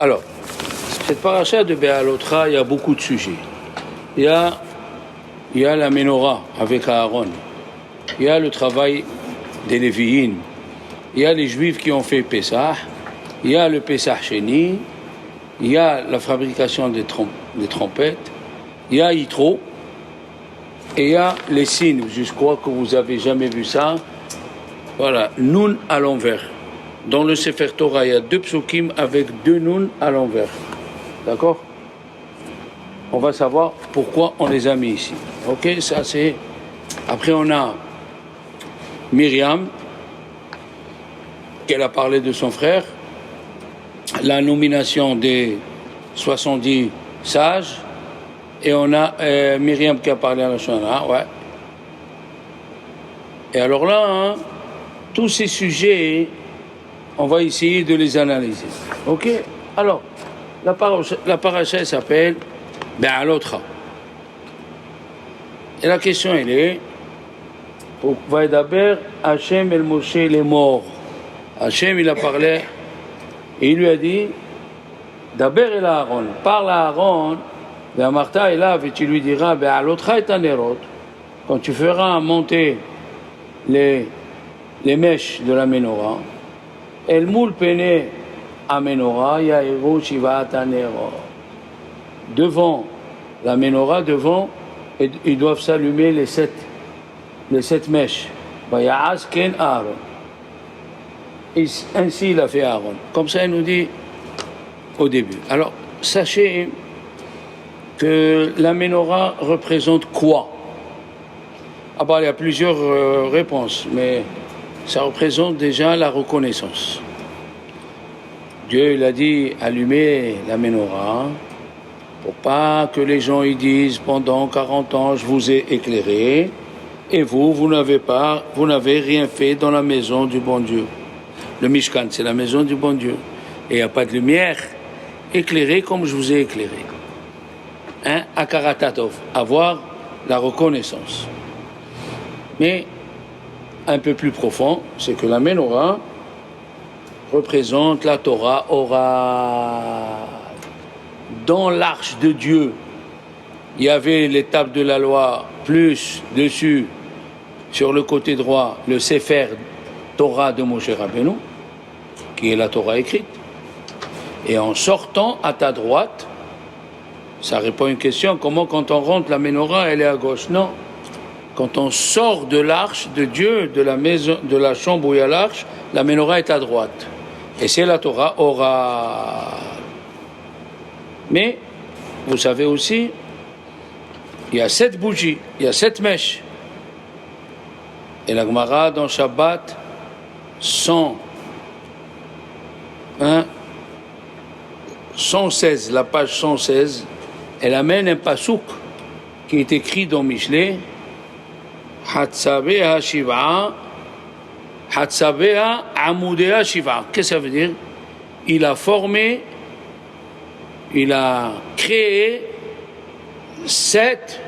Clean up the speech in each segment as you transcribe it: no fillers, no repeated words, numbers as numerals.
Alors, cette paracha de Béalotra, il y a beaucoup de sujets. Il y a la menorah avec Aaron. Il y a le travail des Lévi'im. Il y a les Juifs qui ont fait Pessah. Il y a le Pessah Sheni. Il y a la fabrication des trompettes. Il y a Yitro. Et il y a les signes. Je crois que vous n'avez jamais vu ça. Voilà, Nun à l'envers. Dans le Sefer Torah, il y a 2 psukim avec 2 Nun à l'envers. D'accord? On va savoir pourquoi on les a mis ici. Ok, ça c'est... Après on a Myriam, qu'elle a parlé de son frère, la nomination des 70 sages, et on a Myriam qui a parlé à la Shana, ouais. Et alors là, hein, tous ces sujets, on va essayer de les analyser. Ok? Alors, la paracha s'appelle Béalotra. Et la question, elle est, Vaïdaber, Hachem el Moshe, les morts. Hachem, il a parlé, et il lui a dit, Daber el Aaron, parle à Aaron, Martha est là, et tu lui diras, Béalotra et Anerot, quand tu feras monter les mèches de la menorah, El Moul Pene à menorah, Yahiru Shivat Anerot. Devant la menorah, ils doivent s'allumer les sept mèches. Vaya'as ken Aaron. Ainsi il a fait Aaron. Comme ça, il nous dit au début. Alors, sachez que la menorah représente quoi? Ah bah, il y a plusieurs réponses, mais ça représente déjà la reconnaissance. Dieu, il a dit, allumez la menorah, pour pas que les gens y disent, pendant 40 ans, je vous ai éclairé, et vous n'avez rien fait dans la maison du bon Dieu. Le Mishkan, c'est la maison du bon Dieu. Et il n'y a pas de lumière éclairée comme je vous ai éclairé. Hein? Akaratatov, avoir la reconnaissance. Mais un peu plus profond, c'est que la menorah représente la Torah orale. Dans l'arche de Dieu, il y avait les tables de la loi, plus dessus, sur le côté droit, le Sefer Torah de Moshe Rabbeinu, qui est la Torah écrite. Et en sortant à ta droite, ça répond à une question, comment quand on rentre, la menorah, elle est à gauche? Non. Quand on sort de l'arche de Dieu, de la maison, de la chambre où il y a l'arche, la menorah est à droite. Et c'est la Torah orale. Mais, vous savez aussi, il y a 7 bougies, il y a 7 mèches. Et la Gemara dans Shabbat, 116, la page 116, elle amène un pasouk qui est écrit dans Mishlei, Hatzabea Shiva, Hatzabea Amudea Shiva. Qu'est-ce que ça veut dire? Il a créé 7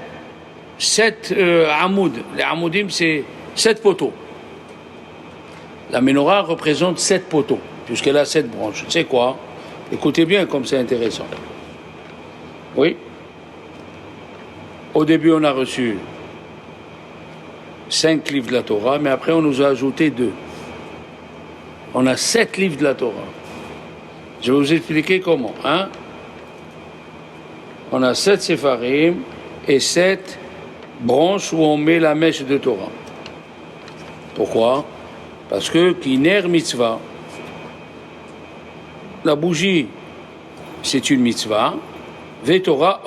amoud. Les amoudim, c'est 7 poteaux. La menorah représente 7 poteaux, puisqu'elle a 7 branches. C'est quoi? Écoutez bien comme c'est intéressant. Oui. Au début, on a reçu 5 livres de la Torah, mais après, on nous a ajouté 2. On a 7 livres de la Torah. Je vais vous expliquer comment. Hein? On a 7 séfarim et 7 branches où on met la mèche de Torah. Pourquoi? Parce que Kiner mitzvah, la bougie, c'est une mitzvah, Vetorah,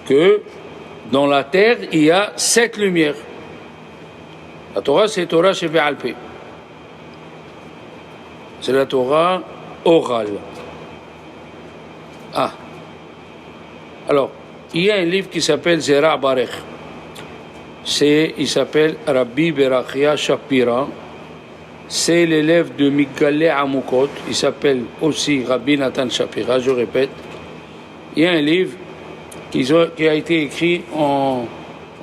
que dans la terre, il y a 7 lumières. La Torah, c'est Torah chez Be'alpé. C'est la Torah orale. Ah. Alors, il y a un livre qui s'appelle Zera Barech. Il s'appelle Rabbi Berachia Shapira. C'est l'élève de Migdalé Amukot. Il s'appelle aussi Rabbi Nathan Shapira, je répète. Il y a un livre qui a été écrit en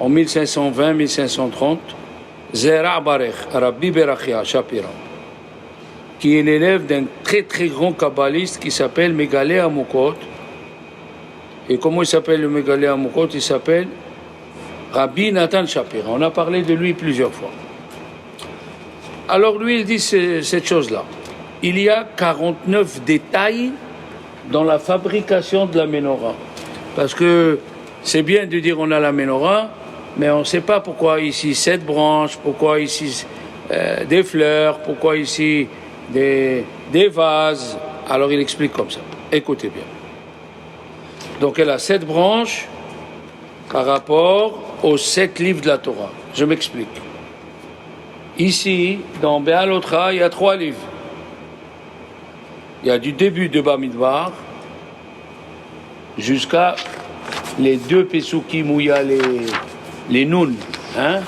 1520-1530. Zera Barech, Rabbi Berachia Shapira. qui est l'élève d'un très très grand kabbaliste qui s'appelle Megalé Amokot. Et comment il s'appelle le Megalé Amokot? Il s'appelle Rabbi Nathan Shapira. On a parlé de lui plusieurs fois. Alors lui, il dit cette chose-là. Il y a 49 détails dans la fabrication de la menorah. Parce que c'est bien de dire on a la menorah, mais on ne sait pas pourquoi ici 7 branches, pourquoi ici des fleurs, pourquoi ici des vases. Alors il explique comme ça. Écoutez bien. Donc elle a 7 branches par rapport aux 7 livres de la Torah. Je m'explique. Ici, dans Béalotra, il y a 3 livres. Il y a du début de Bamidbar jusqu'à les 2 Pesukim où il y a les Nun, hein,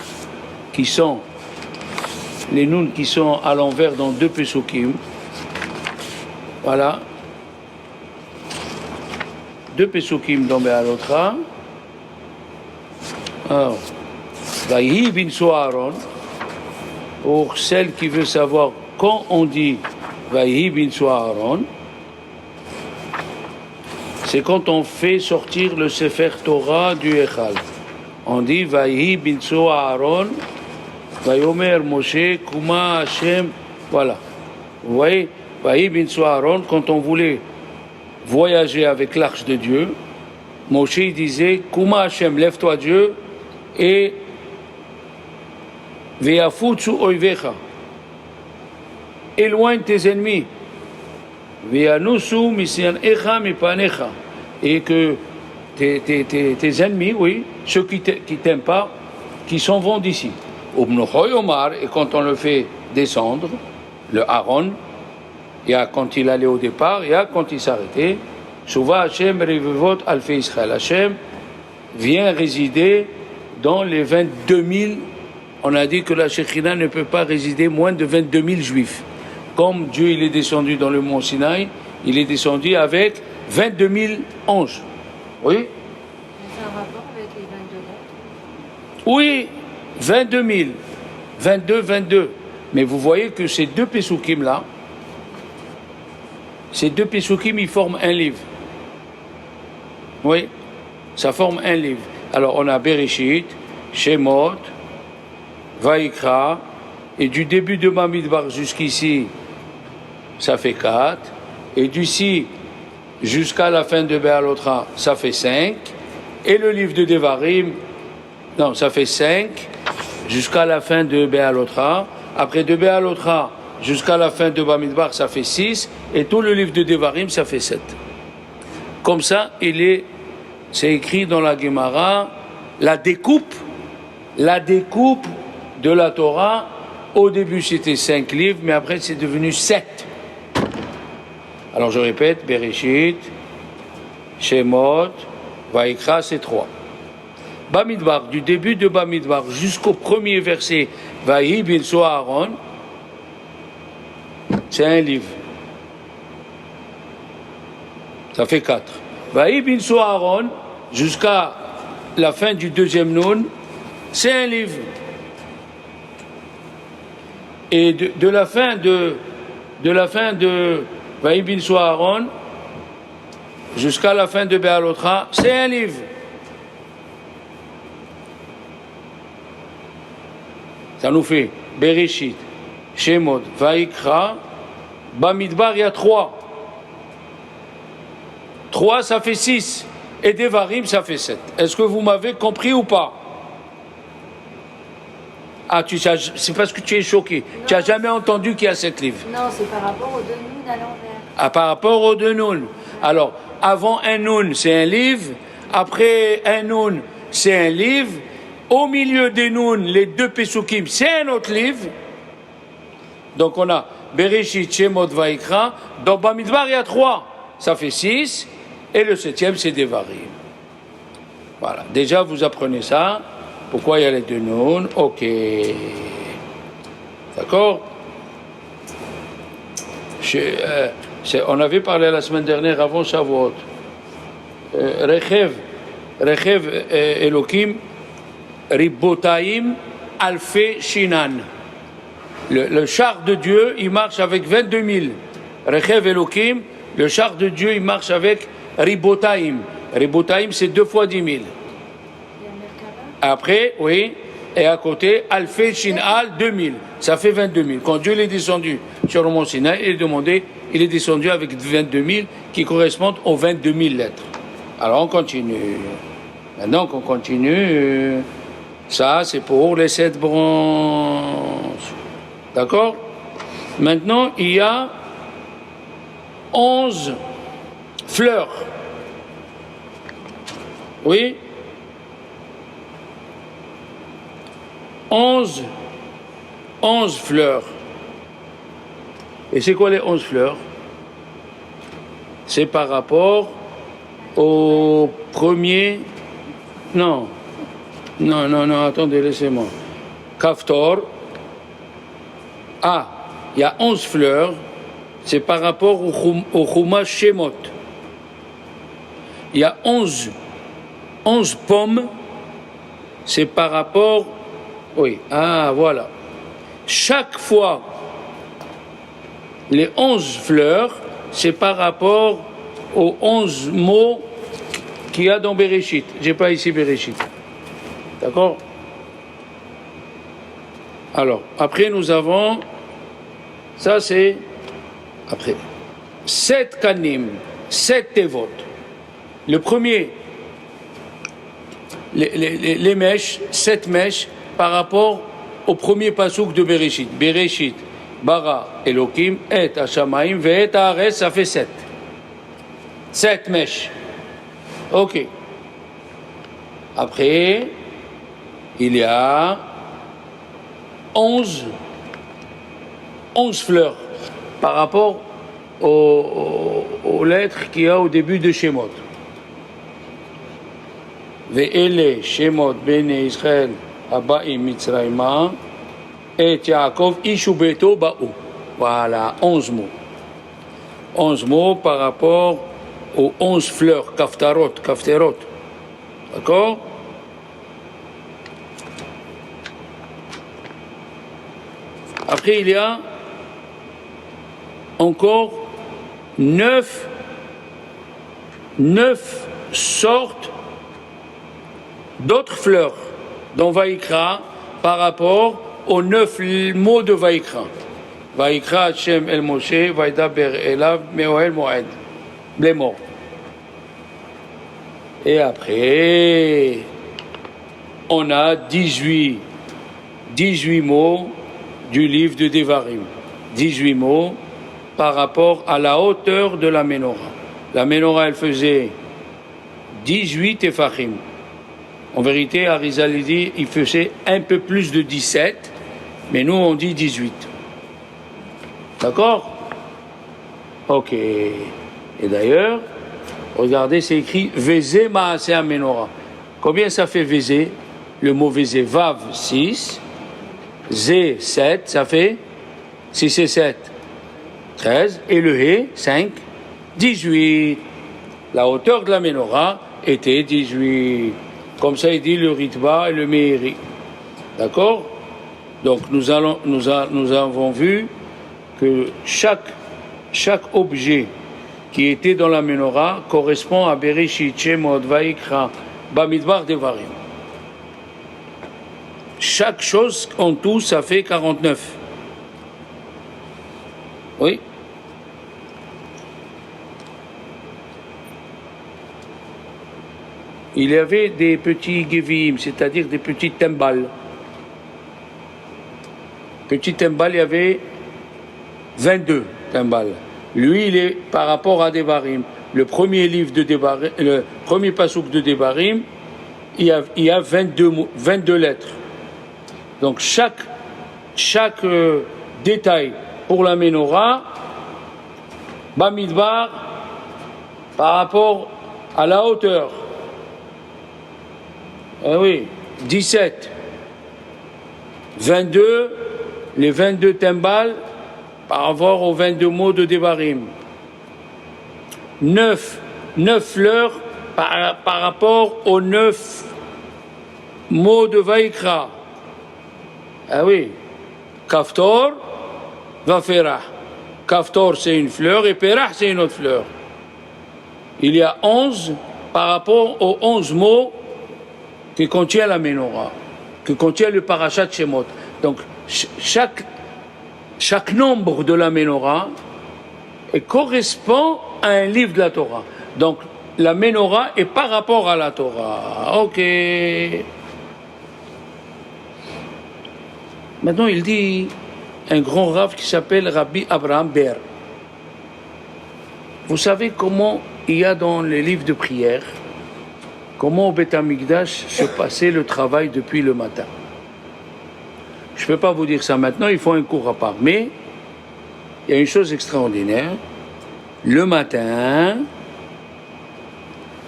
qui sont les Nun qui sont à l'envers dans 2 Pesukim. Voilà. 2 Pesukim dans Béalotra. Alors, Vaïhi bin Soharon, pour celle qui veut savoir quand on dit Vaïhi bin Soharon, c'est quand on fait sortir le Sefer Torah du Echal. On dit Vaïhi bin Soharon, Vayomer Moshe, Kuma Hashem, voilà. Vous voyez, Vaïhi bin Soharon, quand on voulait voyager avec l'arche de Dieu, Moshe disait Kuma Hashem, lève-toi Dieu, et Ve'afutsu oivecha, éloigne tes ennemis, Ve'anusu misyanecha mipanecha, et que tes ennemis, oui, ceux qui t'aiment pas, qui s'en vont d'ici. Ubnochoy Omar, et quand on le fait descendre, le Aaron, il y a quand il allait au départ, il y a quand il s'arrêtait, Shuva Hashem revevot alfei Israël, Hashem vient résider dans les 22 000. On a dit que la Shekhina ne peut pas résider moins de 22 000 juifs. Comme Dieu il est descendu dans le mont Sinaï, il est descendu avec 22 000 anges. Oui? C'est un rapport avec les 22 lettres? Oui, 22 000. 22. Mais vous voyez que ces 2 Pesukim là, ces 2 Pesukim, ils forment un livre. Oui, ça forme un livre. Alors on a Bereshit, Shemot, Vaikra, et du début de Bamidbar jusqu'ici, ça fait 4, et d'ici jusqu'à la fin de Béalotra, ça fait 5, et le livre de Devarim, non, ça fait 5, jusqu'à la fin de Béalotra, après de Béalotra jusqu'à la fin de Bamidbar, ça fait 6, et tout le livre de Devarim, ça fait 7. Comme ça, c'est écrit dans la Gemara, la découpe de la Torah, au début c'était 5 livres, mais après c'est devenu 7. Alors je répète, Bereshit, Shemot, Vaikra, c'est 3. Bamidbar, du début de Bamidbar jusqu'au premier verset, Vaïhi bin Soharon, c'est un livre. Ça fait 4. Vaïhi bin Soharon, jusqu'à la fin du deuxième Nun, c'est un livre. Et de la fin de Vaïhi bin Soharon jusqu'à la fin de Béalotra, c'est un livre. Ça nous fait Bereshit, Shemot, Vaikra, Bamidbar, il y a 3. 3, ça fait 6. Et Devarim, ça fait 7. Est-ce que vous m'avez compris ou pas? Ah, c'est parce que tu es choqué. Non, tu n'as jamais entendu qu'il y a 7 livres. Non, c'est par rapport aux 2 Nun à l'envers. Ah, par rapport aux 2 Nun. Alors, avant un Nun, c'est un livre. Après un Nun, c'est un livre. Au milieu des Nun, les 2 Pesukim, c'est un autre livre. Donc on a Bereshit, Shemot, Vaikra. Dans Bamidbar, il y a 3. Ça fait 6. Et le 7e, c'est Devarim. Voilà. Déjà, vous apprenez ça. Pourquoi il y a les 2 Nun? Ok. D'accord? On avait parlé la semaine dernière avant Shavuot. Rechev Elokim, Ribotaim, Alfe Shinan. Le char de Dieu, il marche avec 22 000. Rechev Elokim, le char de Dieu, il marche avec Ribotaim. Ribotaim, c'est 2 fois 10 000. Il y a Merkava. Après, oui, et à côté, Alfé Shinal, 2000. Ça fait 22 000. Quand Dieu est descendu sur le mont Sinaï, il est descendu avec 22 000 qui correspondent aux 22 000 lettres. Alors on continue. Maintenant qu'on continue, ça c'est pour les 7 branches. D'accord? Maintenant, il y a 11 fleurs. Oui? 11 fleurs. Et c'est quoi les 11 fleurs? C'est par rapport au premier... Non, attendez, laissez-moi. Kaftor. Ah, il y a 11 fleurs. C'est par rapport au Chumash Shemot. Il y a 11 pommes. C'est par rapport... Oui, ah, voilà. Chaque fois, les 11 fleurs, c'est par rapport aux 11 mots qu'il y a dans Bereshit. J'ai pas ici Bereshit. D'accord? Alors, après nous avons, ça c'est, après, 7 kanim, 7 tevot. Le premier, les mèches, 7 mèches, par rapport au premier pasouk de Bereshit. Bereshit, bara, Elokim, et Hashamaim, ve'et haaretz, ça fait 7. 7 mèches. Ok. Après, il y a 11 fleurs par rapport aux lettres qu'il y a au début de Shemot. Ve'ele Shemot bene Israël Aba'im Mitzrayma et Yaakov Ishu Beto Ba'u. Voilà, 11 mots. 11 mots par rapport aux 11 fleurs, kafterot. D'accord? Après, il y a encore 9 sortes d'autres fleurs dans Vaïkra par rapport aux 9 mots de Vaïkra. Vaïkra Hashem el Moshe, Vaïdaber elav me'ohel moed. Les mots. Et après, on a 18 mots du livre de Devarim. 18 mots par rapport à la hauteur de la Ménorah. La Ménorah, elle faisait 18 Efachim. En vérité, Arizal dit il faisait un peu plus de 17, mais nous on dit 18. D'accord? Ok. Et d'ailleurs, regardez, c'est écrit Vézé Maaseh Menorah. Combien ça fait Vézé? Le mot Vézé, Vav 6, Zé 7, ça fait 6 et 7, 13, et le Hé 5, 18. La hauteur de la Menorah était 18. Comme ça, il dit le Ritva et le Meiri. D'accord? Donc nous avons vu que chaque objet qui était dans la Menorah correspond à Bereshit, Shemot, Vaïkra, Bamidbar, Devarim. Chaque chose en tout, ça fait 49. Oui? Il y avait des petits gevim, c'est-à-dire des petits timbales. Petit timbal, il y avait 22 timbales. Lui, il est par rapport à Devarim. Le premier livre de Devarim, le premier pasouk de Devarim, il y a 22 lettres. Donc chaque détail pour la Ménorah, Bamidbar, par rapport à la hauteur. Ah oui, 17, 22, les 22 timbales par rapport aux 22 mots de Devarim. 9 fleurs par rapport aux 9 mots de Vaïkra. Ah oui, Kaftor, Vaferah. Kaftor, c'est une fleur, et Perah, c'est une autre fleur. Il y a 11 par rapport aux 11 mots que contient la Ménorah, que contient le Parashat Shemot. Donc, chaque nombre de la Ménorah correspond à un livre de la Torah. Donc, la Ménorah est par rapport à la Torah. Ok. Maintenant, il dit un grand rav qui s'appelle Rabbi Abraham Ber. Vous savez comment il y a dans les livres de prière, comment au Beth Amikdash se passait le travail depuis le matin. Je ne peux pas vous dire ça maintenant, il faut un cours à part. Mais il y a une chose extraordinaire. Le matin,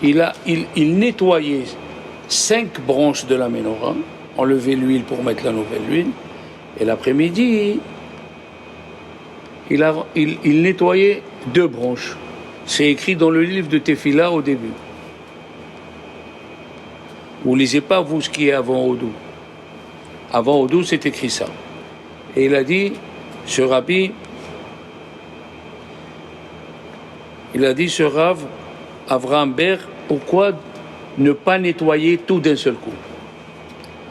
il nettoyait 5 branches de la Ménorah, enlevait l'huile pour mettre la nouvelle huile, et l'après-midi, il nettoyait 2 branches. C'est écrit dans le livre de Tefila au début. Vous ne lisez pas, vous, ce qui est avant Odou. Avant Odou, c'est écrit ça. Et il a dit, ce rabbi, ce Rav, Avraham Ber, pourquoi ne pas nettoyer tout d'un seul coup?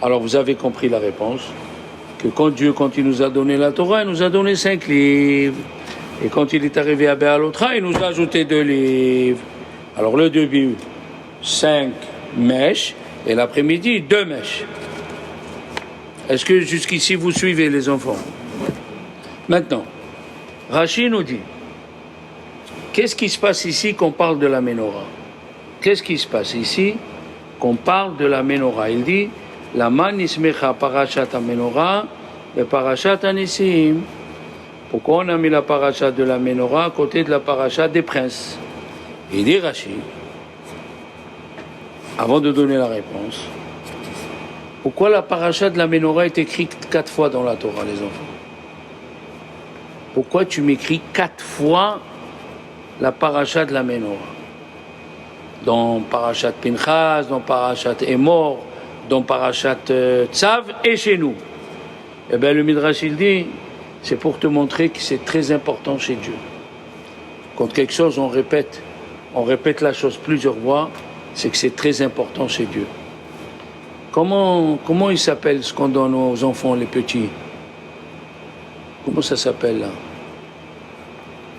Alors vous avez compris la réponse, que quand il nous a donné la Torah, il nous a donné 5 livres. Et quand il est arrivé à Béalotra, il nous a ajouté 2 livres. Alors le début, 5 mèches, et l'après-midi, 2 mèches. Est-ce que jusqu'ici vous suivez les enfants? Maintenant, Rashi nous dit, qu'est-ce qui se passe ici qu'on parle de la Ménorah? Qu'est-ce qui se passe ici qu'on parle de la Ménorah? Il dit, la man ismecha parashat ha-Ménorah et parashat ha-Nissim. Pourquoi on a mis la parashat de la Ménorah à côté de la parashat des princes? Il dit Rashi, avant de donner la réponse, pourquoi la parashat de la Ménorah est écrite 4 fois dans la Torah, les enfants? Pourquoi tu m'écris 4 fois la parashat de la Ménorah? Dans parashat Pinchas, dans parashat Emor, dans parashat Tzav et chez nous. Eh bien, le Midrash, il dit, c'est pour te montrer que c'est très important chez Dieu. Quand quelque chose, on répète la chose plusieurs fois, c'est que c'est très important chez Dieu. Comment il s'appelle ce qu'on donne aux enfants, les petits? Comment ça s'appelle là?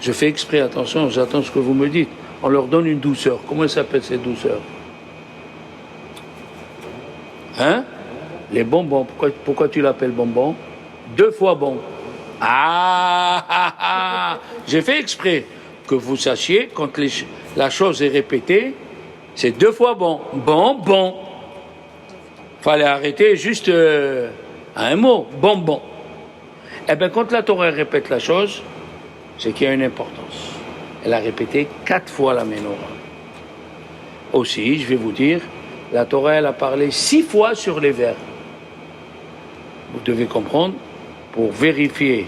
Je fais exprès, attention, j'attends ce que vous me dites. On leur donne une douceur. Comment s'appelle cette douceur? Hein? Les bonbons. Pourquoi tu l'appelles bonbon? 2 fois bon. J'ai fait exprès que vous sachiez, quand la chose est répétée, c'est 2 fois bon. Bon. Fallait arrêter juste à un mot. Bon. Eh bien, quand la Torah répète la chose, c'est qu'il y a une importance. Elle a répété 4 fois la Ménorah. Aussi, je vais vous dire, la Torah, elle a parlé 6 fois sur les vers. Vous devez comprendre, pour vérifier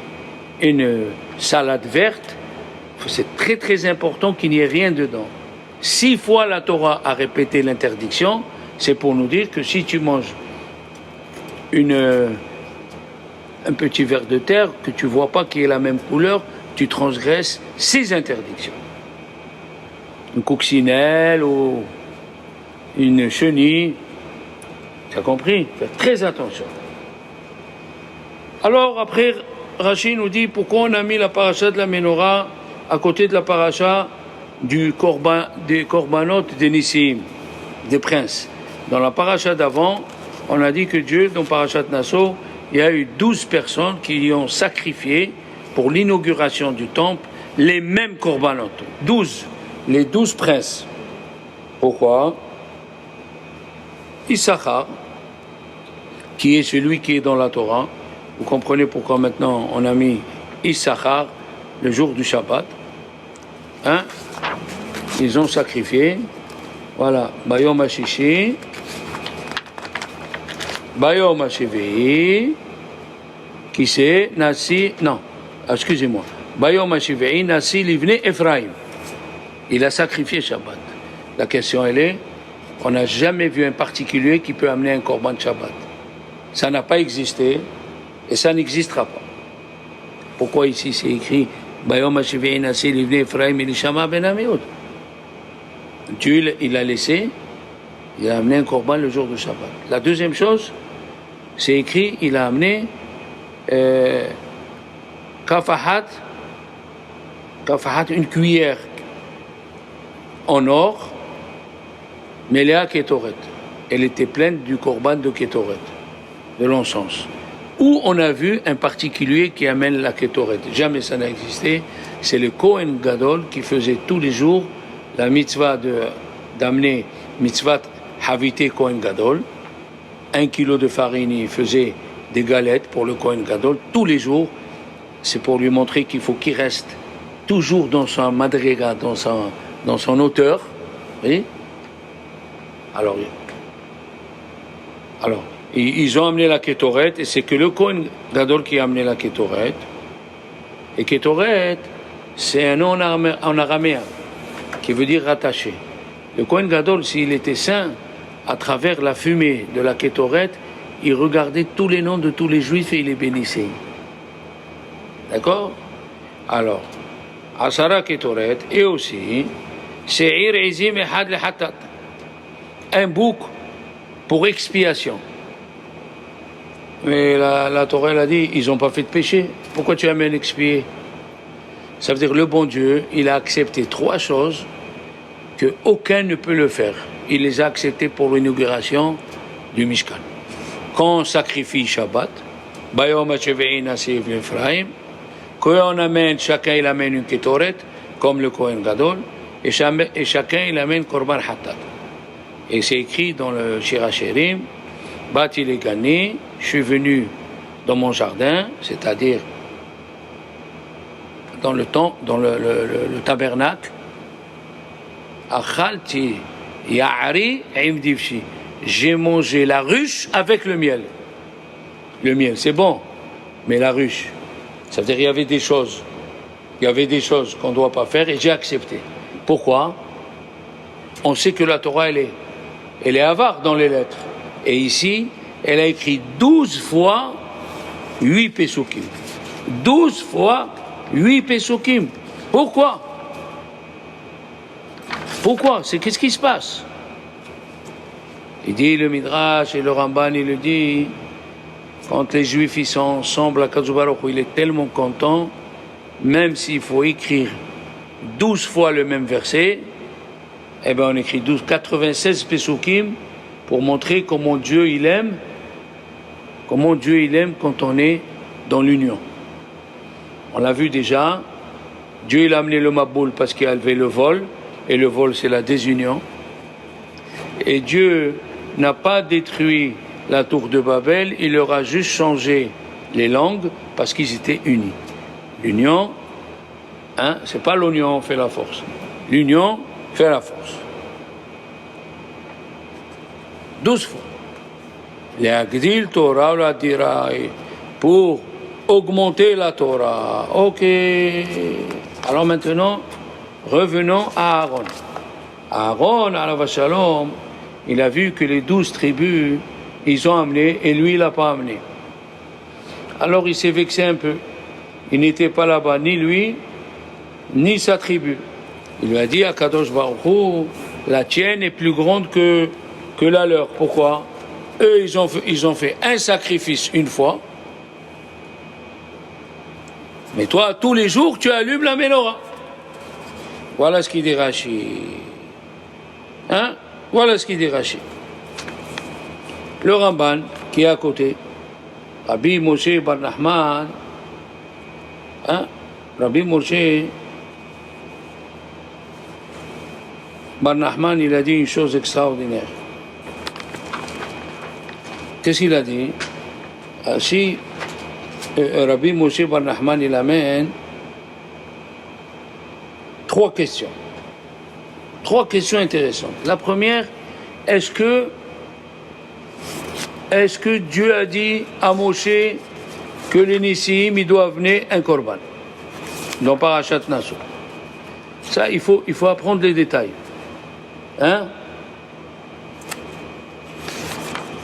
une salade verte, c'est très très important qu'il n'y ait rien dedans. 6 fois la Torah a répété l'interdiction, c'est pour nous dire que si tu manges un petit ver de terre, que tu ne vois pas qu'il est la même couleur, tu transgresses 6 interdictions. Une coccinelle ou une chenille, tu as compris? Faites très attention. Alors après, Rashi nous dit pourquoi on a mis la paracha de la Ménorah à côté de la paracha des korbanot des Nissim, des princes. Dans la paracha d'avant, on a dit que Dieu, dans parachat Nasso, il y a eu 12 personnes qui ont sacrifié pour l'inauguration du temple les mêmes korbanot. 12, les 12 princes. Pourquoi? Issachar, qui est celui qui est dans la Torah. Vous comprenez pourquoi maintenant on a mis Issachar le jour du Shabbat. Hein? Ils ont sacrifié. Voilà. Bayom HaShishi. Bayom HaShivei. Qui c'est? Nasi. Non. Excusez-moi. Bayom HaShivei. Nasi Livnei Ephraim. Il a sacrifié Shabbat. La question elle est, on n'a jamais vu un particulier qui peut amener un korban Shabbat. Ça n'a pas existé. Et ça n'existera pas. Pourquoi ici c'est écrit Bayom Hashevi'in Aseh Livnei Ephraim Elishama Ben Amiot? Dieu, il a laissé, il a amené un korban le jour de Shabbat. La deuxième chose, c'est écrit, il a amené kafahat, une cuillère en or, Melea Ketoret. Elle était pleine du korban de Ketoret, de l'encens. Où on a vu un particulier qui amène la Ketoret. Jamais ça n'a existé. C'est le Kohen Gadol qui faisait tous les jours la mitzvah d'amener mitzvah Havité Kohen Gadol. 1 kilo de farine, il faisait des galettes pour le Kohen Gadol tous les jours. C'est pour lui montrer qu'il faut qu'il reste toujours dans son madriga, dans son hauteur. Oui. Alors, ils ont amené la Ketoret, et c'est que le Kohen Gadol qui a amené la Ketoret. Et Ketoret, c'est un nom en araméen, qui veut dire rattaché. Le Kohen Gadol, s'il était saint, à travers la fumée de la Ketoret, il regardait tous les noms de tous les juifs et il les bénissait. D'accord? Alors, Asara Ketoret, et aussi, Se'ir Izim Ehad Le Hatat, un bouc pour expiation. Mais la Torah, elle a dit, ils n'ont pas fait de péché. Pourquoi tu amènes expier? Ça veut dire le bon Dieu, il a accepté 3 choses que aucun ne peut le faire. Il les a acceptées pour l'inauguration du Mishkan. Quand on sacrifie Shabbat, Bayom HaShevi'in Aseh Ephraim, quand on amène, chacun il amène une Ketoret, comme le Kohen Gadol, et chacun il amène Korban Hatat. Et c'est écrit dans le Shir HaShirim, Bati Legani, je suis venu dans mon jardin, c'est-à-dire dans le tabernacle, Achalti Ya'ari Im Divshi, j'ai mangé la ruche avec le miel. Le miel, c'est bon, mais la ruche, ça veut dire qu'il y avait des choses qu'on ne doit pas faire et j'ai accepté. Pourquoi? On sait que la Torah, elle est avare dans les lettres. Et ici, elle a écrit 12 fois 8 Pesukim. 12 fois 8 Pesukim. Pourquoi? Qu'est-ce qui se passe? Il dit, le Midrash et le Ramban, il le dit, quand les Juifs ils sont ensemble à Kadosh Baruch Hu, il est tellement content, même s'il faut écrire 12 fois le même verset, eh bien on écrit 96 Pesukim pour montrer comment Dieu il aime quand on est dans l'union. On l'a vu déjà, Dieu il a amené le Maboul parce qu'il a levé le vol, et le vol c'est la désunion. Et Dieu n'a pas détruit la tour de Babel, il leur a juste changé les langues parce qu'ils étaient unis. L'union, c'est pas l'union fait la force. L'union fait la force. 12 fois. L'agdil Torah ou la dira, pour augmenter la Torah. Ok. Alors maintenant, revenons à Aaron. Aaron, alav shalom, il a vu que les 12 tribus, ils ont amené, et lui, il n'a pas amené. Alors il s'est vexé un peu. Il n'était pas là-bas, ni lui, ni sa tribu. Il lui a dit à Kadosh Baruch Hu, la tienne est plus grande que la leur. Pourquoi? Eux, ils ont fait un sacrifice une fois. Mais toi, tous les jours, tu allumes la menorah. Voilà ce qu'il dit Rashi. Voilà ce qu'il dit Rashi. Le Ramban, qui est à côté, Rabbi Moshe Bar Nachman, Rabbi Moshe Bar Nachman, il a dit une chose extraordinaire. Qu'est-ce qu'il a dit? Si Rabbi Moshe Bar Nachman, il amène 3 questions. 3 questions intéressantes. La première, est-ce que Dieu a dit à Moshe que les Nissim, ils doivent amener un korban dans Parashat Naso? Ça, il faut apprendre les détails.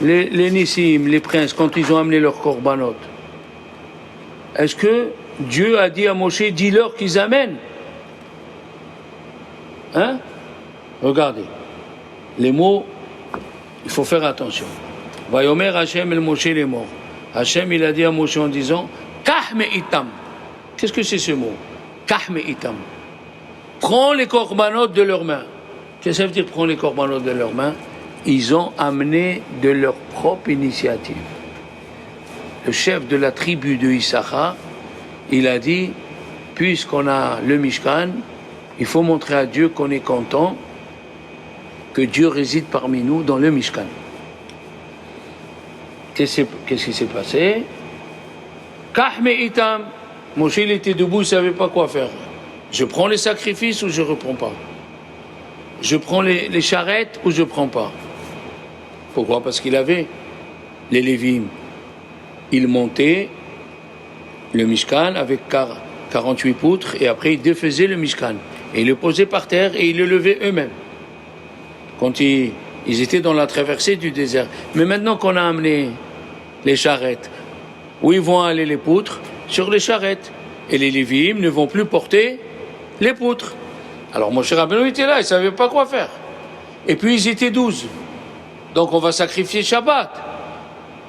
Les Nissim, les princes, quand ils ont amené leurs korbanot, est-ce que Dieu a dit à Moshe, dis-leur qu'ils amènent. Hein? Regardez. Les mots, il faut faire attention. Vayomer Hachem el Moshe les morts. Hachem, il a dit à Moshe en disant, Kahme itam. Qu'est-ce que c'est ce mot? Kahme itam. Prends les korbanot de leurs mains. Qu'est-ce que ça veut dire prends les korbanot de leurs mains? Ils ont amené de leur propre initiative. Le chef de la tribu de Issachar, il a dit, puisqu'on a le Mishkan, il faut montrer à Dieu qu'on est content que Dieu réside parmi nous dans le Mishkan. Qu'est-ce qui s'est passé? Kahme itam. Moshe, il était debout, il ne savait pas quoi faire. Je prends les sacrifices ou je ne reprends pas? Je prends les charrettes ou je ne prends pas? Pourquoi? Parce qu'il avait les Lévim. Il montait le Mishkan avec 48 poutres et après il défaisait le Mishkan. Et ils le posaient par terre et ils le levaient eux-mêmes. Quand ils étaient dans la traversée du désert. Mais maintenant qu'on a amené les charrettes, où ils vont aller les poutres? Sur les charrettes. Et les Lévim ne vont plus porter les poutres. Alors Moshe Rabbeinu était là, il ne savait pas quoi faire. Et puis ils étaient 12. Donc on va sacrifier Shabbat.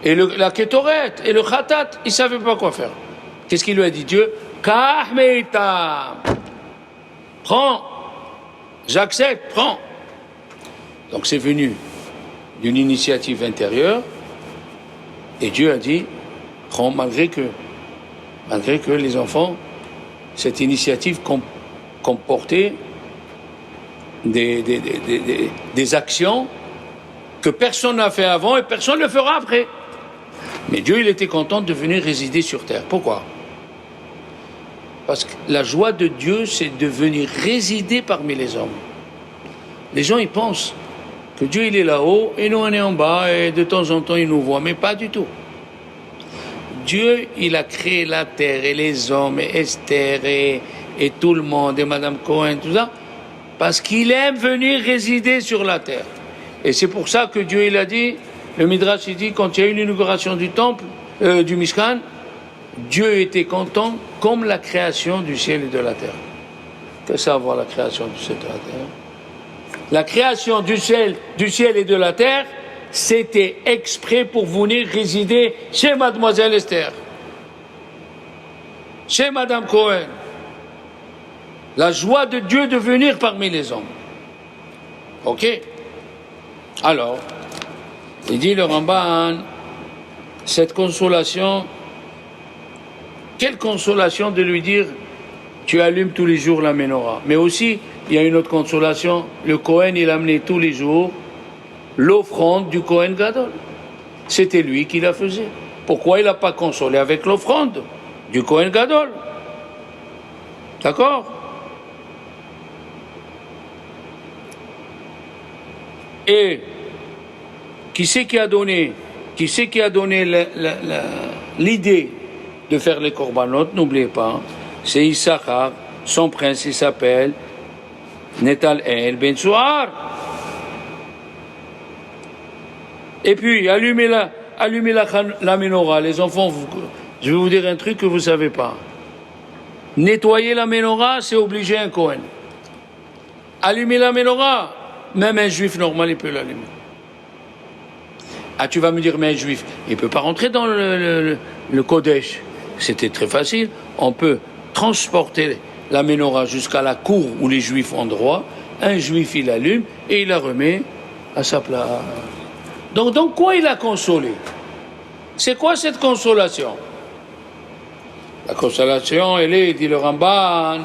Et la Kétoret, et le Khatat, il ne savait pas quoi faire. Qu'est-ce qu'il lui a dit Dieu? Kahmeita. Prends. J'accepte, prends. Donc c'est venu d'une initiative intérieure. Et Dieu a dit, prends malgré que les enfants, cette initiative comportait des actions que personne n'a fait avant et personne ne le fera après. Mais Dieu, il était content de venir résider sur terre. Pourquoi? Parce que la joie de Dieu, c'est de venir résider parmi les hommes. Les gens, ils pensent que Dieu, il est là-haut et nous, on est en bas et de temps en temps, il nous voit. Mais pas du tout. Dieu, il a créé la terre et les hommes et Esther et tout le monde et Madame Cohen, tout ça, parce qu'il aime venir résider sur la terre. Et c'est pour ça que Dieu, il a dit, le Midrash, il dit, quand il y a eu l'inauguration du temple, du Mishkan, Dieu était content comme la création du ciel et de la terre. Qu'est-ce que ça a à voir la création du ciel et de la terre? La création du ciel et de la terre, c'était exprès pour venir résider chez Mademoiselle Esther, chez Madame Cohen. La joie de Dieu de venir parmi les hommes. Ok? Alors, il dit le Ramban, cette consolation, quelle consolation de lui dire tu allumes tous les jours la menorah. Mais aussi, il y a une autre consolation, le Cohen, il amenait tous les jours l'offrande du Cohen Gadol. C'était lui qui la faisait. Pourquoi il n'a pas consolé avec l'offrande du Cohen Gadol? D'accord? Et qui c'est qui a donné l'idée de faire les korbanot? N'oubliez pas, c'est Issachar, son prince, il s'appelle Netalel Ben Souar. Et puis, allumez la menorah. Les enfants, je vais vous dire un truc que vous ne savez pas. Nettoyer la menorah, c'est obliger un Cohen. Allumer la menorah, même un juif normal, il peut l'allumer. Ah, tu vas me dire, mais un juif, il ne peut pas rentrer dans le Kodesh. C'était très facile. On peut transporter la menorah jusqu'à la cour où les juifs ont droit. Un juif, il allume et il la remet à sa place. Donc quoi il a consolé? C'est quoi cette consolation? La consolation, elle est, dit le Ramban,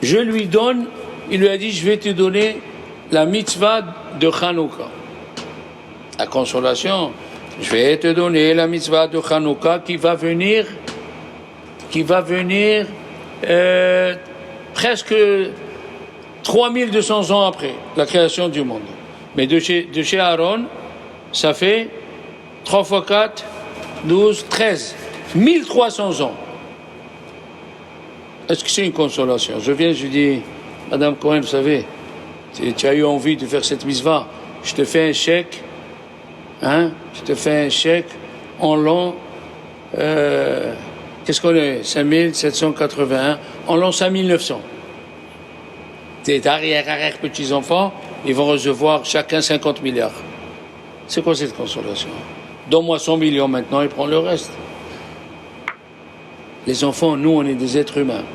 je lui donne, il lui a dit, je vais te donner la mitzvah de Hanouka. La consolation, je vais te donner la mitzvah de Hanouka qui va venir presque 3200 ans après la création du monde. Mais de chez Aaron, ça fait 3 fois 4, 12, 13, 1300 ans. Est-ce que c'est une consolation? Je dis, Madame Cohen, vous savez, tu as eu envie de faire cette mitzvah, je te fais un chèque Hein? Je te fais un chèque en l'an, qu'est-ce qu'on est? 5781, en l'an 5900. Tes arrière-petits-enfants, ils vont recevoir chacun 50 milliards. C'est quoi cette consolation? Donne-moi 100 millions maintenant et prends le reste. Les enfants, nous, on est des êtres humains.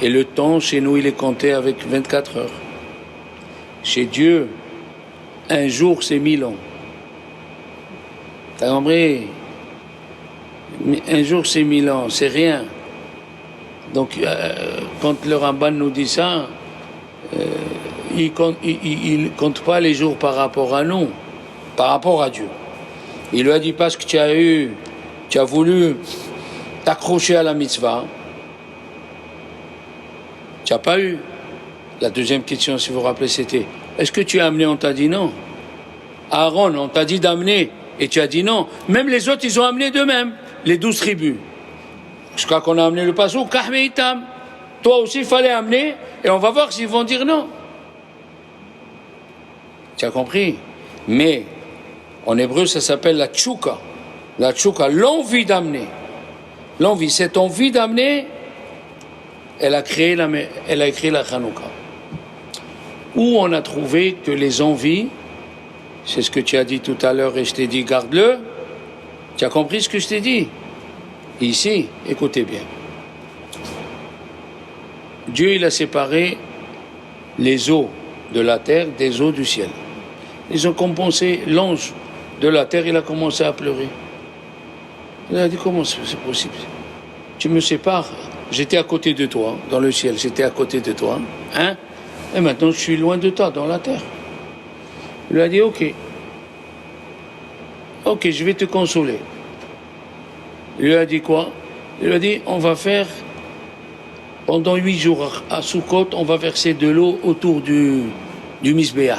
Et le temps, chez nous, il est compté avec 24 heures. Chez Dieu, un jour, c'est 1000 ans. T'as compris? Un jour, c'est 1000 ans, c'est rien. Donc, quand le Ramban nous dit ça, il compte pas les jours par rapport à nous, par rapport à Dieu. Il lui a dit parce que tu as voulu t'accrocher à la mitzvah, tu n'as pas eu. La deuxième question, si vous vous rappelez, c'était est-ce que tu as amené? On t'a dit non. Aaron, on t'a dit d'amener et tu as dit non. Même les autres, ils ont amené d'eux-mêmes, les 12 tribus. Jusqu'à qu'on a amené le passou, Kahmeitam. Toi aussi, il fallait amener et on va voir s'ils vont dire non. Tu as compris? Mais en hébreu, ça s'appelle la tchouka. La tchouka, l'envie d'amener. L'envie, cette envie d'amener, elle a écrit la Chanukah. Où on a trouvé que les envies, c'est ce que tu as dit tout à l'heure et je t'ai dit, garde-le. Tu as compris ce que je t'ai dit? Ici, écoutez bien. Dieu, il a séparé les eaux de la terre des eaux du ciel. Ils ont compensé, l'ange de la terre, il a commencé à pleurer. Il a dit, comment c'est possible? Tu me sépares, j'étais à côté de toi, dans le ciel, j'étais à côté de toi, hein? Et maintenant, je suis loin de toi, dans la terre. Il lui a dit, ok, je vais te consoler. Il lui a dit quoi? Il lui a dit, on va faire, pendant 8 jours à Sukkot, on va verser de l'eau autour du Misbéah.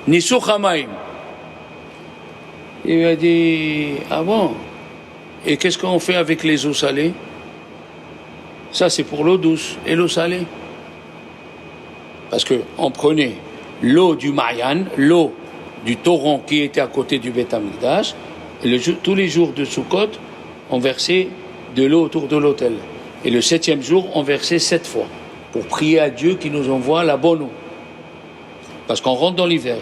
Nisuch Hamayim. Il lui a dit, ah bon? Et qu'est-ce qu'on fait avec les eaux salées? Ça, c'est pour l'eau douce. Et l'eau salée? Parce qu'on prenait l'eau du Mayan, l'eau du torrent qui était à côté du Beth Amikdash, et tous les jours de Sukkot, on versait de l'eau autour de l'autel. Et le 7e jour, on versait 7 fois, pour prier à Dieu qui nous envoie la bonne eau. Parce qu'on rentre dans l'hiver.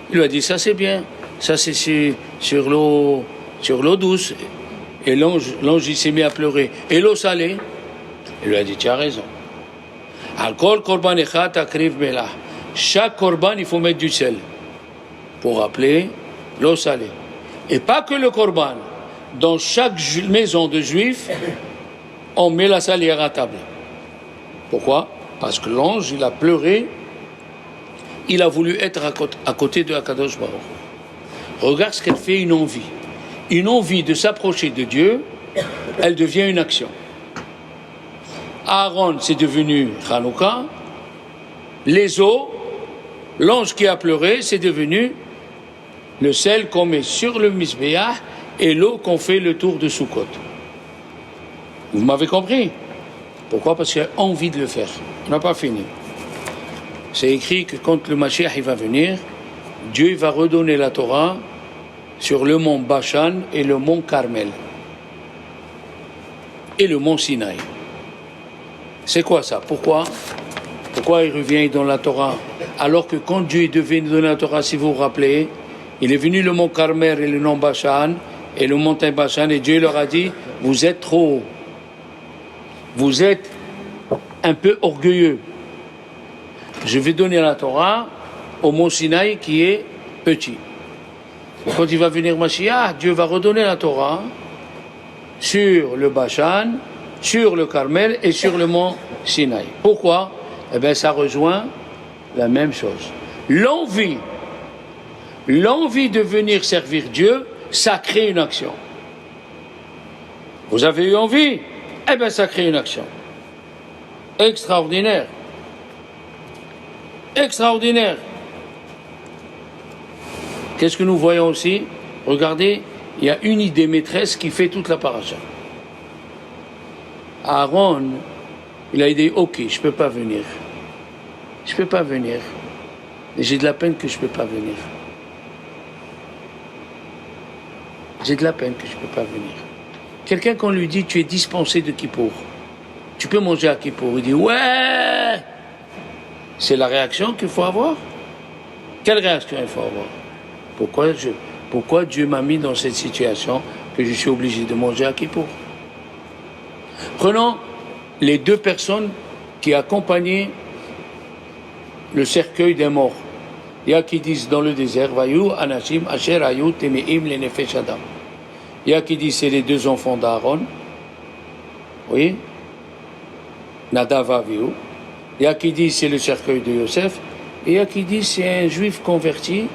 Il lui a dit, ça c'est bien, ça c'est sur l'eau douce. Et l'ange il s'est mis à pleurer. Et l'eau salée? Il lui a dit, tu as raison. Al-Kol Korban Echat Akriv Melah. Chaque Korban, il faut mettre du sel pour rappeler l'eau salée. Et pas que le Korban. Dans chaque maison de Juifs, on met la salière à table. Pourquoi? Parce que l'ange, il a pleuré, il a voulu être à côté de Akadosh Baruch. Regarde ce qu'elle fait, une envie. Une envie de s'approcher de Dieu, elle devient une action. Aaron, c'est devenu Hanouka. Les eaux, l'ange qui a pleuré, c'est devenu le sel qu'on met sur le Misbéah et l'eau qu'on fait le tour de Sukkot. Vous m'avez compris? Pourquoi? Parce qu'il a envie de le faire. On n'a pas fini. C'est écrit que quand le Mashiach il va venir, Dieu va redonner la Torah sur le mont Bashan et le mont Carmel et le mont Sinaï. C'est quoi ça? Pourquoi il revient dans la Torah? Alors que quand Dieu devait nous donner la Torah, si vous vous rappelez, il est venu le mont Carmel et le mont Bashan et le montagne Bashan et Dieu leur a dit, vous êtes trop haut. Vous êtes un peu orgueilleux. Je vais donner la Torah au mont Sinaï qui est petit. Quand il va venir Mashiach, Dieu va redonner la Torah sur le Bashan, sur le Carmel et sur le mont Sinaï. Pourquoi? Eh bien, ça rejoint la même chose. L'envie de venir servir Dieu, ça crée une action. Vous avez eu envie? Eh bien, ça crée une action. Extraordinaire. Extraordinaire. Qu'est-ce que nous voyons aussi? Regardez, il y a une idée maîtresse qui fait toute la paracha. Aaron, il a dit, ok, je ne peux pas venir. Je ne peux pas venir. Et j'ai de la peine que je ne peux pas venir. j'ai de la peine que je ne peux pas venir. Quelqu'un qu'on lui dit, tu es dispensé de Kippour. Tu peux manger à Kippour. Il dit, ouais. C'est la réaction qu'il faut avoir. Quelle réaction il faut avoir? Pourquoi Dieu m'a mis dans cette situation que je suis obligé de manger à Kippour? Prenons les deux personnes qui accompagnaient le cercueil des morts. Il y a qui disent dans le désert, Vayou, Anashim, Asher, Ayou, Temeim, les Nefesh Adam. Il y a qui disent c'est les deux enfants d'Aaron. Oui. Nadav, Avihu. Il y a qui disent c'est le cercueil de Yosef. Et il y a qui disent c'est un juif converti,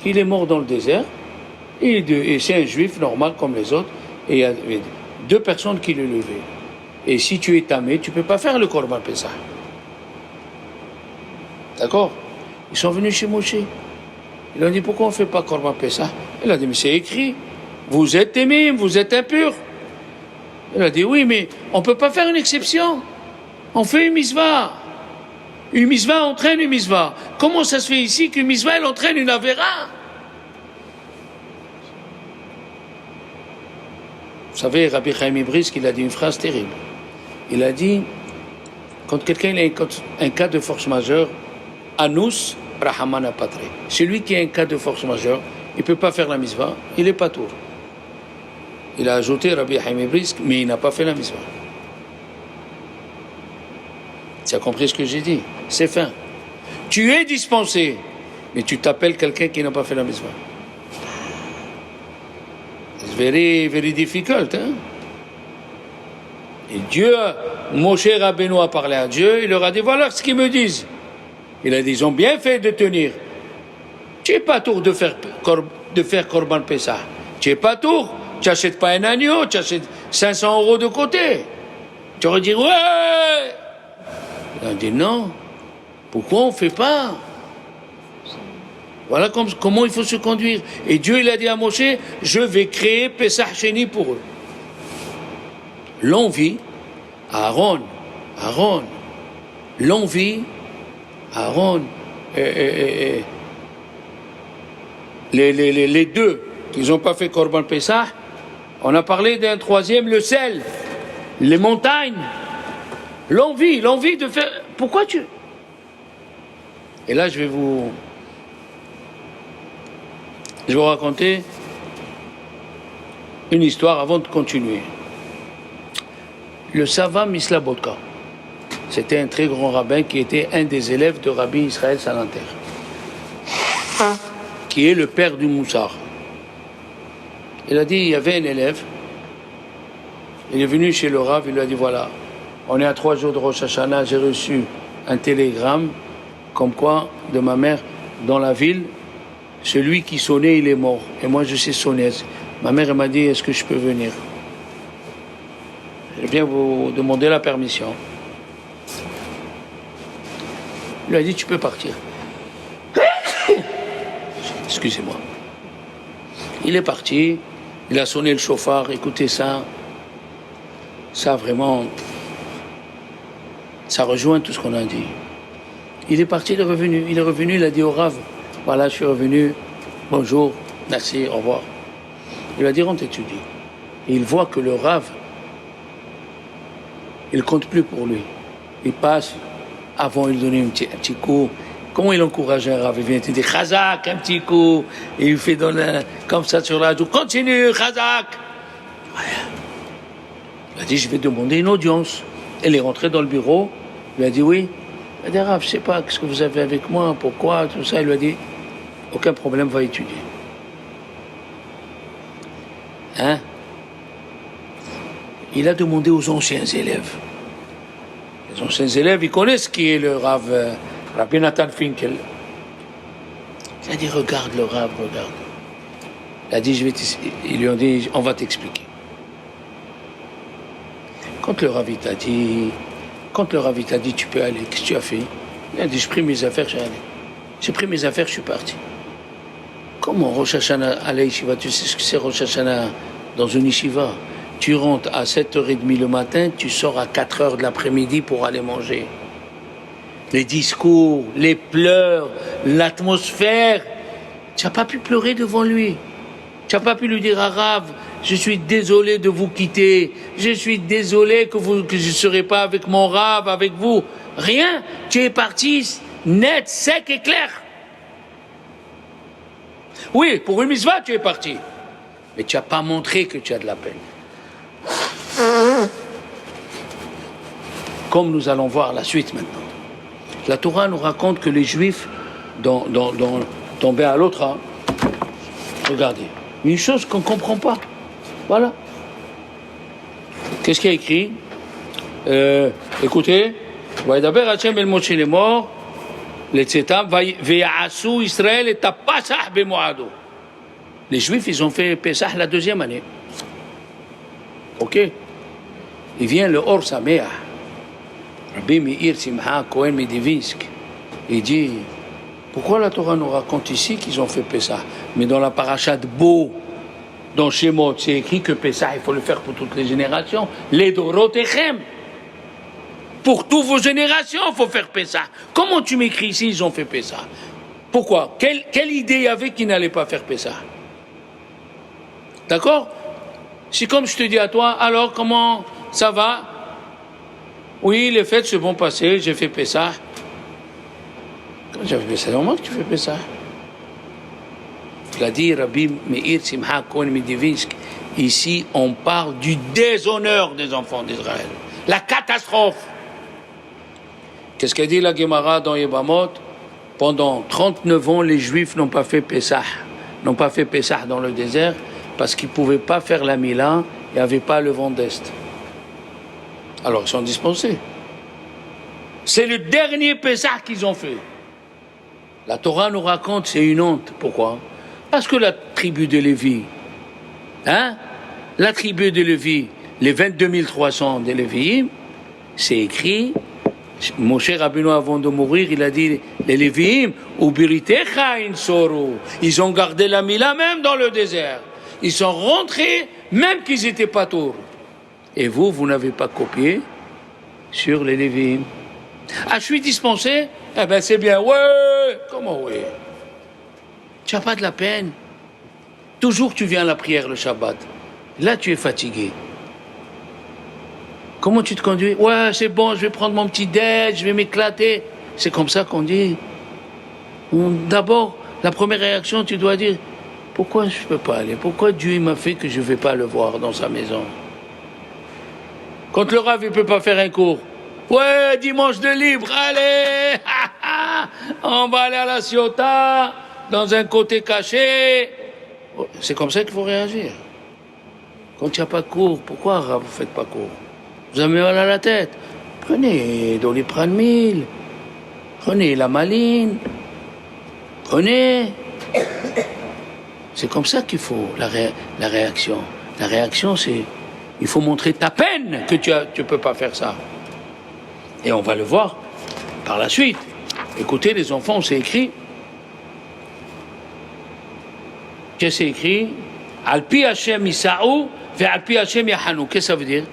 qu'il est mort dans le désert. Et c'est un juif normal comme les autres. Et il y a deux personnes qui le levaient. Et si tu es tamé, tu ne peux pas faire le Korban Pessah. D'accord? Ils sont venus chez Moshe. Ils ont dit, pourquoi on ne fait pas Korban Pessah? Il a dit, mais c'est écrit. Vous êtes témim, vous êtes impurs. Il a dit, oui, mais on ne peut pas faire une exception. On fait une mitzvah. Une mitzvah entraîne une mitzvah. Comment ça se fait ici qu'une mitzvah, elle entraîne une avéra? Vous savez, Rabbi Chaim Brisk, il a dit une phrase terrible. Il a dit, quand quelqu'un a un cas de force majeure, Anus Rahamana Patre. Celui qui a un cas de force majeure, il ne peut pas faire la mitzvah, il est pas tour. Il a ajouté Rabbi Chaim Brisk, mais il n'a pas fait la mitzvah. Tu as compris ce que j'ai dit? C'est fin. Tu es dispensé, mais tu t'appelles quelqu'un qui n'a pas fait la mitzvah. C'est very, very difficult, hein? Et Dieu, Moshe Rabbeinu a parlé à Dieu, il leur a dit, voilà ce qu'ils me disent. Il a dit, ils ont bien fait de tenir. Tu n'es pas tour de faire Korban Pessah. Tu n'es pas tour. Tu n'achètes pas un agneau, tu achètes 500 € de côté. Tu aurais dit, ouais. Il a dit, non. Pourquoi on ne fait pas? Voilà comment il faut se conduire. Et Dieu, il a dit à Moshe, je vais créer Pessah Sheni pour eux. L'envie, Aaron, l'envie, Aaron, les deux qui n'ont pas fait Korban Pessah, on a parlé d'un troisième, le sel, les montagnes, l'envie de faire. Pourquoi tu. Et là, je vais vous raconter une histoire avant de continuer. Le Sava Mislabotka, c'était un très grand rabbin qui était un des élèves de Rabbi Israël Salanter, qui est le père du Moussar. Il a dit, il y avait un élève, il est venu chez le Rav, il lui a dit, voilà, on est à 3 jours de Rosh Hashanah, j'ai reçu un télégramme, comme quoi, de ma mère, dans la ville, celui qui sonnait, il est mort, et moi je sais sonner. Ma mère, elle m'a dit, est-ce que je peux venir? Je viens vous demander la permission. Il lui a dit, tu peux partir. Excusez-moi. Il est parti, il a sonné le chauffard, écoutez ça. Ça vraiment, ça rejoint tout ce qu'on a dit. Il est parti, il est revenu, il a dit au Rav, voilà, je suis revenu, bonjour, merci, au revoir. Il va dire, on t'étudie. Et il voit que le Rav, il compte plus pour lui. Il passe, avant il donnait un petit coup. Comment il encourage un Rav? Il vient te dire, Chazak, un petit coup. Et il fait comme ça sur la radio, continue, Chazak. Il a dit, je vais demander une audience. Elle est rentrée dans le bureau. Il a dit, oui. Il a dit, Rav, je ne sais pas, qu'est-ce que vous avez avec moi, pourquoi, tout ça. Il lui a dit, aucun problème, va étudier. Hein? Il a demandé aux anciens élèves. Les anciens élèves, ils connaissent qui est le Rav, Rabbi Nathan Finkel. Il a dit, regarde le Rav, regarde. Il a dit, ils lui ont dit, on va t'expliquer. Quand le Rav t'a dit, tu peux aller, qu'est-ce que tu as fait? Il a dit, j'ai pris mes affaires, je suis parti. Comment Rosh Hashanah à la yeshiva? Tu sais ce que c'est Rosh Hashanah dans une yeshiva? Tu rentres à 7h30 le matin, tu sors à 4h de l'après-midi pour aller manger. Les discours, les pleurs, l'atmosphère. Tu n'as pas pu pleurer devant lui. Tu n'as pas pu lui dire, Arav, je suis désolé de vous quitter, je suis désolé que je ne serai pas avec mon Rav, avec vous. Rien, tu es parti net, sec et clair. Oui, pour une mitzvah, tu es parti. Mais tu n'as pas montré que tu as de la peine. Comme nous allons voir la suite maintenant. La Torah nous raconte que les Juifs tombaient à l'autre. Hein. Regardez, une chose qu'on ne comprend pas. Voilà. Qu'est-ce qu'il y a écrit écoutez, Vaïdaber Hachem el Moshe les morts, les Tzetam, Ve'yasu Israël et Tapasah bemoado. Les Juifs, ils ont fait Pesach la deuxième année. Ok. Il vient le Or Sameach. Rabbi Meir Simcha Cohen Medivinsk. Il dit, pourquoi la Torah nous raconte ici qu'ils ont fait Pesach? Mais dans la paracha de Bo, dans Shemot, c'est écrit que Pesach, il faut le faire pour toutes les générations. Les Dorotechem. Pour toutes vos générations, il faut faire Pesach. Comment tu m'écris ici, ils ont fait Pesach? Pourquoi? Quelle idée il y avait qu'ils n'allaient pas faire Pesach? D'accord? C'est comme je te dis à toi, alors comment ça va? Oui, les fêtes se vont passer, j'ai fait Pesach. Quand j'ai fait Pesach, c'est normal que tu fais Pesach. Il a dit Rabbi Meir Simcha Cohen Medivinsk, ici on parle du déshonneur des enfants d'Israël. La catastrophe. Qu'est-ce qu'a dit la Gemara dans Yebamot? Pendant 39 ans, les Juifs n'ont pas fait Pesach. N'ont pas fait Pesach dans le désert parce qu'ils ne pouvaient pas faire la Mila, il n'y avait pas le vent d'Est. Alors ils sont dispensés. C'est le dernier Pesach qu'ils ont fait. La Torah nous raconte, c'est une honte. Pourquoi? Parce que la tribu de Lévi, la tribu de Lévi, les 22 300 de Lévi'im, c'est écrit, Moshe Rabbeinu avant de mourir, il a dit, les Lévi'im, Ubiritecha insoru, ils ont gardé la Mila même dans le désert. Ils sont rentrés, même qu'ils n'étaient pas tours. Et vous n'avez pas copié sur les Lévi'im. Ah, je suis dispensé? Eh ben c'est bien. Ouais! Comment oui? Tu n'as pas de la peine. Toujours tu viens à la prière le Shabbat. Là, tu es fatigué. Comment tu te conduis? Ouais, c'est bon, je vais prendre mon petit déj, je vais m'éclater. C'est comme ça qu'on dit. D'abord, la première réaction, tu dois dire, pourquoi je ne peux pas aller? Pourquoi Dieu m'a fait que je ne vais pas le voir dans sa maison? Quand le Rav ne peut pas faire un cours, ouais, dimanche de libre, allez, on va aller à la Ciota, dans un côté caché. C'est comme ça qu'il faut réagir. Quand il n'y a pas de cours, pourquoi Rav, vous ne faites pas cours? Vous avez mal à la tête. Prenez Doliprane 1000, prenez la maline, prenez. C'est comme ça qu'il faut la réaction. La réaction, c'est il faut montrer ta peine que tu peux pas faire ça. Et on va le voir par la suite. Écoutez, les enfants, c'est écrit. Qu'est-ce que c'est écrit? Alpi Hashem Isa'u, ve Alpi Hashem Yahanu. Qu'est-ce que ça veut dire?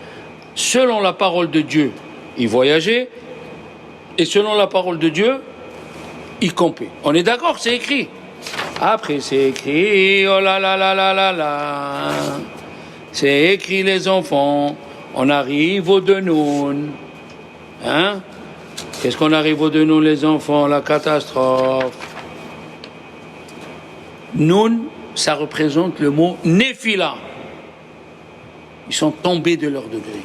Selon la parole de Dieu, il voyageait, et selon la parole de Dieu, il campait. On est d'accord, c'est écrit. Après, c'est écrit, oh là là là là là là. C'est écrit, les enfants. On arrive au Denoun. Hein? Qu'est-ce qu'on arrive au Denoun, les enfants? La catastrophe. Noun, ça représente le mot Néphila. Ils sont tombés de leur degré.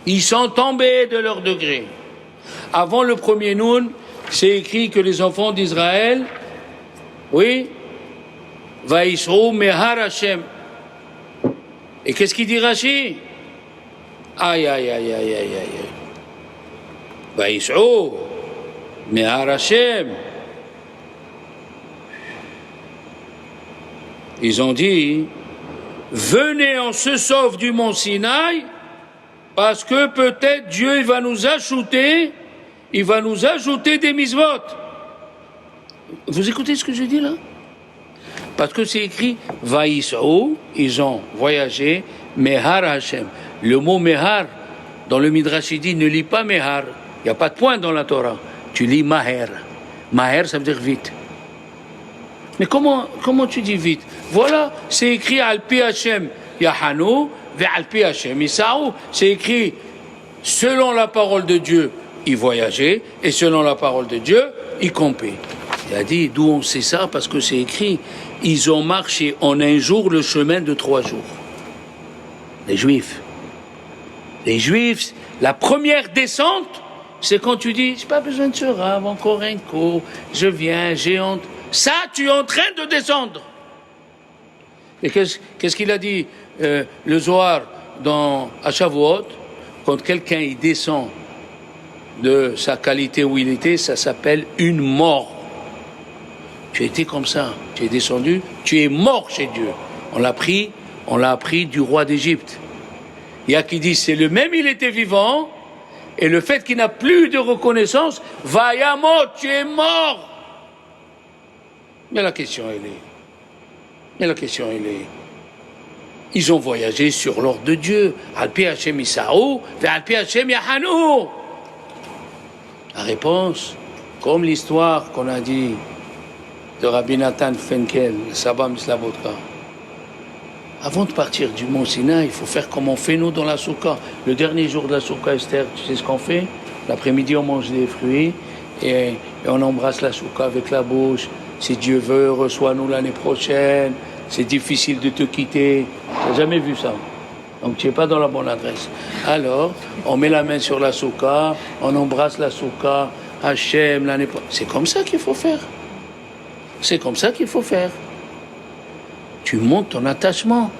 Ils sont tombés de leur degré. Avant le premier Noun, c'est écrit que les enfants d'Israël, oui, Vaïsrou Mehar Hashem. Et qu'est-ce qu'il dit Rashi? Aïe, aïe, aïe, aïe, aïe, aïe. Vaïsrou Mehar Hashem. Ils ont dit, venez, on se sauve du mont Sinaï, parce que peut-être Dieu il va nous ajouter des mitzvot. Vous écoutez ce que je dis là? Parce que c'est écrit, Vaïsou, ils ont voyagé, Mehar Hashem. Le mot Mehar, dans le Midrash, il dit, ne lis pas Mehar. Il n'y a pas de point dans la Torah. Tu lis Maher. Maher, ça veut dire vite. Mais comment tu dis vite? Voilà, c'est écrit Al-Pi Hashem Yahanu, ve Al-Pi Hashem Isaou. C'est écrit selon la parole de Dieu, il voyageait, et selon la parole de Dieu, il campait. Il a dit, d'où on sait ça? Parce que c'est écrit, ils ont marché en un jour le chemin de 3 jours. Les Juifs. Les Juifs, la première descente, c'est quand tu dis, j'ai pas besoin de ce rave, encore un coup, je viens, j'ai honte. Ça, tu es en train de descendre. Et qu'est-ce qu'il a dit le Zohar à Shavuot? Quand quelqu'un il descend de sa qualité où il était, ça s'appelle une mort. Tu étais comme ça, tu es descendu, tu es mort chez Dieu. On l'a appris du roi d'Égypte. Il y a qui disent c'est le même, il était vivant, et le fait qu'il n'a plus de reconnaissance, Vayamot, tu es mort. Mais la question elle est, ils ont voyagé sur l'ordre de Dieu. Al-Pi Hashem Isaou, ve Al-Pi Hashem Yahanu. La réponse, comme l'histoire qu'on a dit de Rabbi Nathan Fenkel, le Sabbat Mislavodka. Avant de partir du Mont Sinaï, il faut faire comme on fait nous dans la Souka. Le dernier jour de la Souka, Esther, tu sais ce qu'on fait? L'après-midi, on mange des fruits et on embrasse la Souka avec la bouche. Si Dieu veut, reçois-nous l'année prochaine. C'est difficile de te quitter. Tu n'as jamais vu ça. Donc tu n'es pas dans la bonne adresse. Alors, on met la main sur la Souka, on embrasse la Souka, Hachem, l'année prochaine. C'est comme ça qu'il faut faire. C'est comme ça qu'il faut faire. Tu montes ton attachement.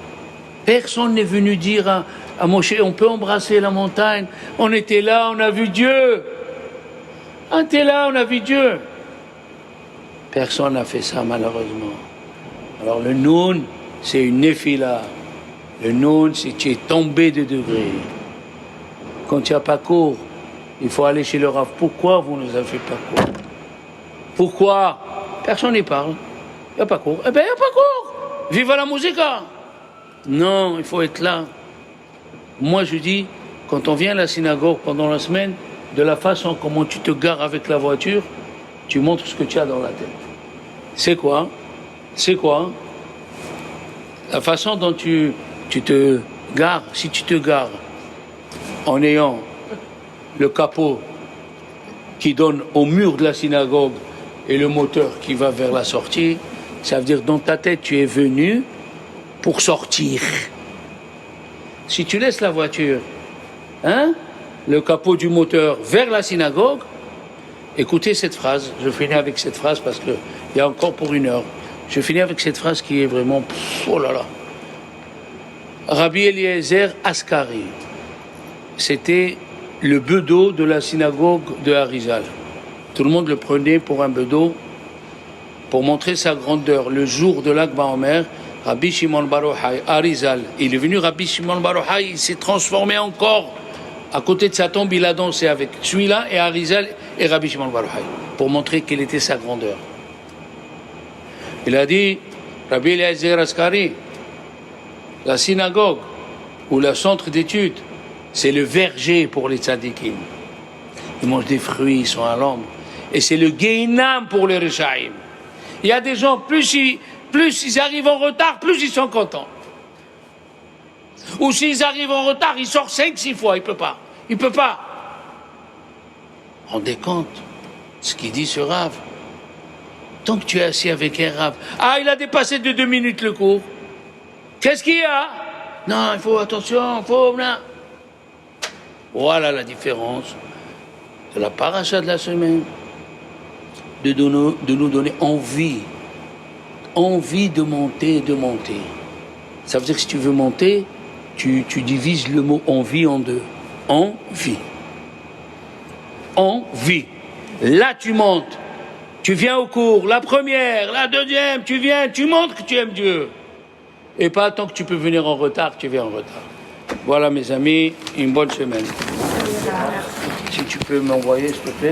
Personne n'est venu dire à Moshe, on peut embrasser la montagne. On était là, on a vu Dieu. On était là, on a vu Dieu. Personne n'a fait ça, malheureusement. Alors le Noun, c'est une néphila. Le Noun, c'est tu es tombé de degré. Quand tu n'as pas cours, il faut aller chez le Rav. Pourquoi vous ne nous avez fait pas cours? Pourquoi? Personne n'y parle. Il n'y a pas cours. Eh bien, il n'y a pas cours. Vive la musique! Non, il faut être là. Moi, je dis, quand on vient à la synagogue pendant la semaine, de la façon comment tu te gares avec la voiture, tu montres ce que tu as dans la tête. C'est quoi? La façon dont tu te gares, si tu te gares en ayant le capot qui donne au mur de la synagogue et le moteur qui va vers la sortie, ça veut dire dans ta tête, tu es venu pour sortir. Si tu laisses la voiture, le capot du moteur vers la synagogue, écoutez cette phrase, je finis avec cette phrase parce qu'il y a encore pour 1 heure. Je finis avec cette phrase qui est vraiment, oh là là. Rabbi Eliezer Askari, c'était le bedeau de la synagogue de Harizal. Tout le monde le prenait pour un bedeau, pour montrer sa grandeur. Le jour de l'Akba Omer, Rabbi Shimon Bar Yochai, Harizal, il est venu Rabbi Shimon Bar Yochai, il s'est transformé encore. À côté de sa tombe, il a dansé avec celui-là et Harizal et Rabbi Shimon Bar Yochai, pour montrer quelle était sa grandeur. Il a dit, Rabbi Eliezer Askari, la synagogue ou le centre d'études, c'est le verger pour les tzadikim. Ils mangent des fruits, ils sont à l'ombre. Et c'est le Gehinam pour les Rechaim. Il y a des gens, plus ils arrivent en retard, plus ils sont contents. Ou s'ils arrivent en retard, ils sortent 5-6 fois, il ne peut pas. Rendez compte ce qu'il dit ce Rav. Tant que tu es assis avec un Rav, il a dépassé de 2 minutes le cours. Qu'est-ce qu'il y a? Non, il faut attention, Voilà la différence de la paracha de la semaine. De nous donner envie de monter. Ça veut dire que si tu veux monter, tu divises le mot envie en 2. Envie. Là, tu montes. Tu viens au cours. La première, la deuxième, tu viens, tu montres que tu aimes Dieu. Et pas tant que tu peux venir en retard, tu viens en retard. Voilà, mes amis, une bonne semaine. Si tu peux m'envoyer, s'il te plaît.